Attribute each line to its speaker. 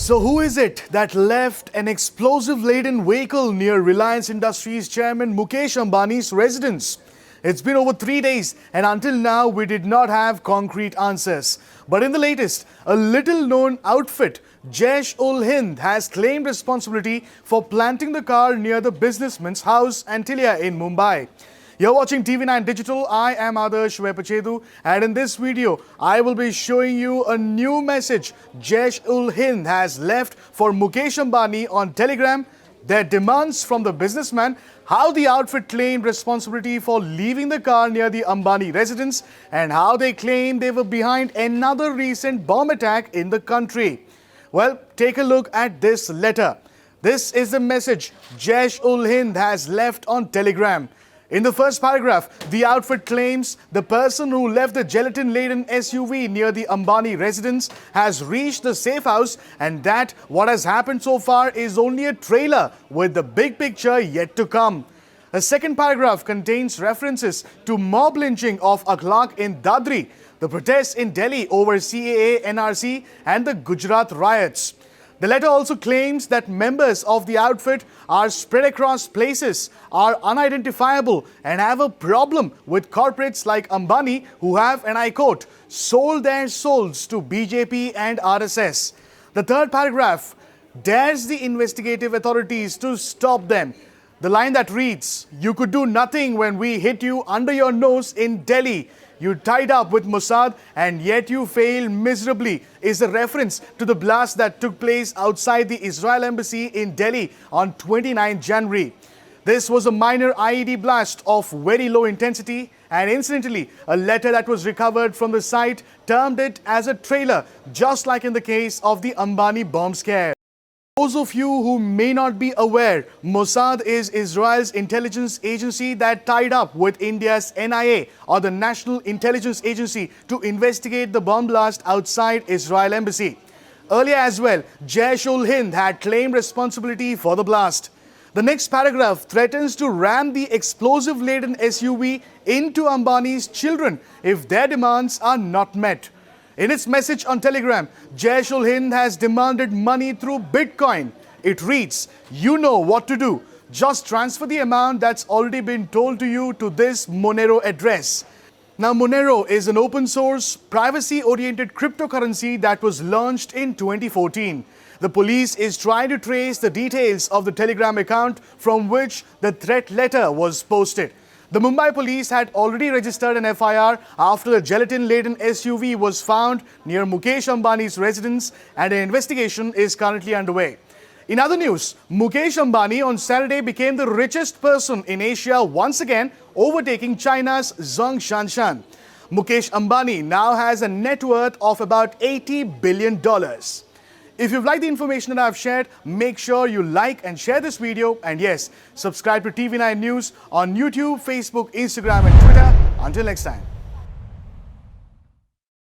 Speaker 1: So who is it that left an explosive-laden vehicle near Reliance Industries chairman Mukesh Ambani's residence? It's been over 3 days and until now we did not have concrete answers. But in the latest, a little-known outfit, Jaish-ul-Hind, has claimed responsibility for planting the car near the businessman's house Antilia in Mumbai. You're watching TV9 Digital. I am Adarsh Vepachedu, and in this video, I will be showing you a new message Jaish-ul-Hind has left for Mukesh Ambani on Telegram, their demands from the businessman, how the outfit claimed responsibility for leaving the car near the Ambani residence, and how they claim they were behind another recent bomb attack in the country. Well, take a look at this letter. This is the message Jaish-ul-Hind has left on Telegram. In the first paragraph, the outfit claims the person who left the gelatin-laden SUV near the Ambani residence has reached the safe house and that what has happened so far is only a trailer with the big picture yet to come. The second paragraph contains references to mob lynching of Akhlaq in Dadri, the protests in Delhi over CAA, NRC and the Gujarat riots. The letter also claims that members of the outfit are spread across places, are unidentifiable and have a problem with corporates like Ambani who have, and I quote, sold their souls to BJP and RSS. The third paragraph dares the investigative authorities to stop them. The line that reads, "You could do nothing when we hit you under your nose in Delhi. You tied up with Mossad and yet you failed miserably," is a reference to the blast that took place outside the Israel embassy in Delhi on 29 January. This was a minor IED blast of very low intensity, and incidentally, a letter that was recovered from the site termed it as a trailer, just like in the case of the Ambani bomb scare. Those of you who may not be aware, Mossad is Israel's intelligence agency that tied up with India's NIA, or the National Intelligence Agency, to investigate the bomb blast outside Israel embassy. Earlier as well, Jaish-ul-Hind had claimed responsibility for the blast. The next paragraph threatens to ram the explosive-laden SUV into Ambani's children if their demands are not met. In its message on Telegram, Jaish-ul-Hind has demanded money through Bitcoin. It reads, "You know what to do. Just transfer the amount that's already been told to you to this Monero address." Now, Monero is an open source, privacy-oriented cryptocurrency that was launched in 2014. The police is trying to trace the details of the Telegram account from which the threat letter was posted. The Mumbai police had already registered an FIR after the gelatin-laden SUV was found near Mukesh Ambani's residence, and an investigation is currently underway. In other news, Mukesh Ambani on Saturday became the richest person in Asia once again, overtaking China's Zhong Shanshan. Mukesh Ambani now has a net worth of about $80 billion. If you've liked the information that I've shared, make sure you like and share this video. And yes, subscribe to TV9 News on YouTube, Facebook, Instagram and Twitter. Until next time.